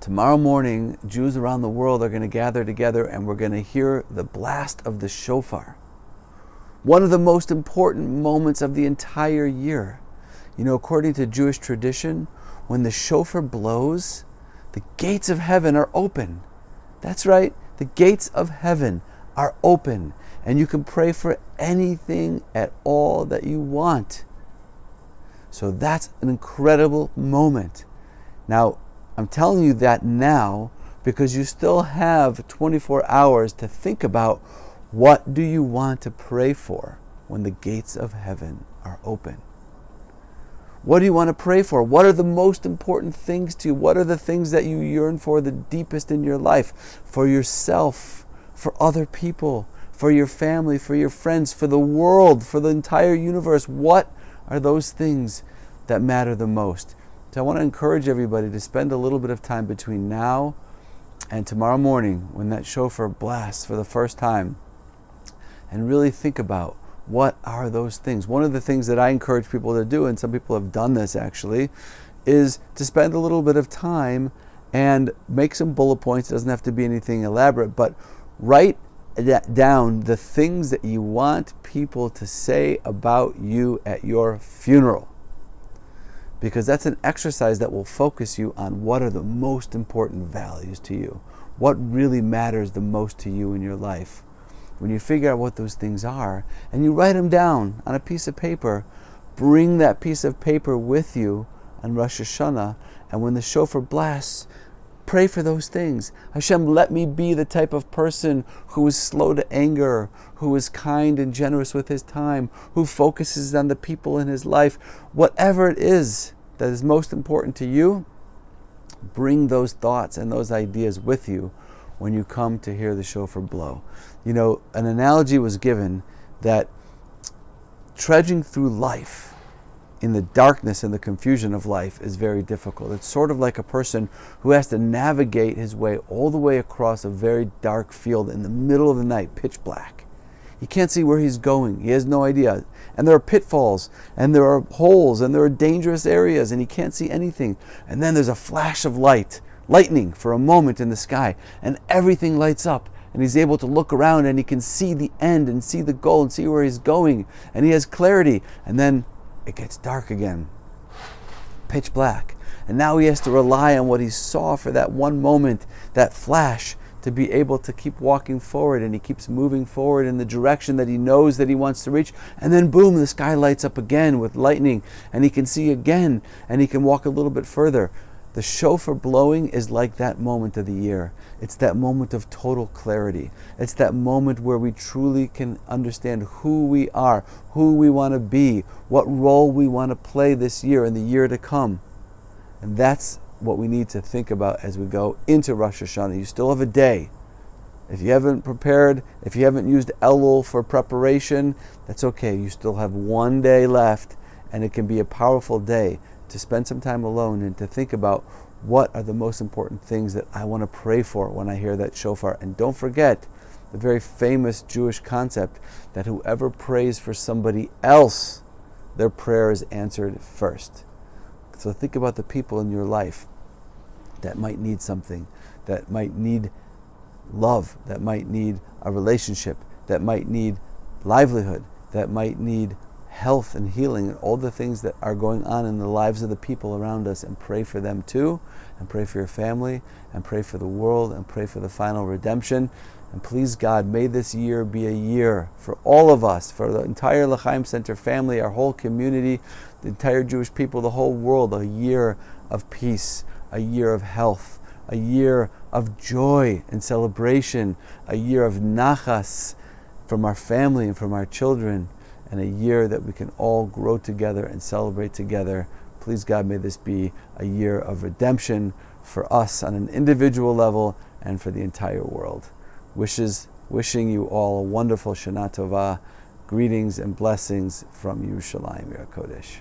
Tomorrow morning, Jews around the world are going to gather together and we're going to hear the blast of the shofar. One of the most important moments of the entire year. You know, according to Jewish tradition, when the shofar blows, the gates of heaven are open. That's right, the gates of heaven are open, and you can pray for anything at all that you want. So that's an incredible moment. Now, I'm telling you that now because you still have 24 hours to think about what do you want to pray for when the gates of heaven are open. What do you want to pray for? What are the most important things to you? What are the things that you yearn for the deepest in your life? For yourself, for other people, for your family, for your friends, for the world, for the entire universe. What are those things that matter the most? So I want to encourage everybody to spend a little bit of time between now and tomorrow morning when that shofar blasts for the first time and really think about what are those things. One of the things that I encourage people to do, and some people have done this actually, is to spend a little bit of time and make some bullet points. It doesn't have to be anything elaborate, but write down the things that you want people to say about you at your funeral. Because that's an exercise that will focus you on what are the most important values to you. What really matters the most to you in your life. When you figure out what those things are, and you write them down on a piece of paper, bring that piece of paper with you on Rosh Hashanah, and when the shofar blasts, pray for those things. Hashem, let me be the type of person who is slow to anger, who is kind and generous with his time, who focuses on the people in his life. Whatever it is that is most important to you, bring those thoughts and those ideas with you when you come to hear the shofar blow. You know, an analogy was given that trudging through life in the darkness and the confusion of life is very difficult. It's sort of like a person who has to navigate his way all the way across a very dark field in the middle of the night, pitch black. He can't see where he's going. He has no idea. And there are pitfalls, and there are holes, and there are dangerous areas, and he can't see anything. And then there's a flash of light, lightning for a moment in the sky, and everything lights up. And he's able to look around, and he can see the end, and see the goal, and see where he's going. And he has clarity. And then it gets dark again, pitch black. And now he has to rely on what he saw for that one moment, that flash, to be able to keep walking forward. And he keeps moving forward in the direction that he knows that he wants to reach. And then boom, the sky lights up again with lightning, and he can see again, and he can walk a little bit further. The shofar blowing is like that moment of the year. It's that moment of total clarity. It's that moment where we truly can understand who we are, who we want to be, what role we want to play this year and the year to come. And that's what we need to think about as we go into Rosh Hashanah. You still have a day. If you haven't prepared, if you haven't used Elul for preparation, that's okay. You still have one day left, and it can be a powerful day to spend some time alone and to think about what are the most important things that I want to pray for when I hear that shofar. And don't forget the very famous Jewish concept that whoever prays for somebody else, their prayer is answered first. So think about the people in your life that might need something, that might need love, that might need a relationship, that might need livelihood, that might need health and healing, and all the things that are going on in the lives of the people around us, and pray for them too, and pray for your family, and pray for the world, and pray for the final redemption. And please God, may this year be a year for all of us, for the entire L'Chaim Center family, our whole community, the entire Jewish people, the whole world, a year of peace, a year of health, a year of joy and celebration, a year of nachas from our family and from our children, and a year that we can all grow together and celebrate together. Please God, may this be a year of redemption for us on an individual level and for the entire world. Wishing you all a wonderful Shana Tova. Greetings and blessings from Yerushalayim, Yer HaKodesh.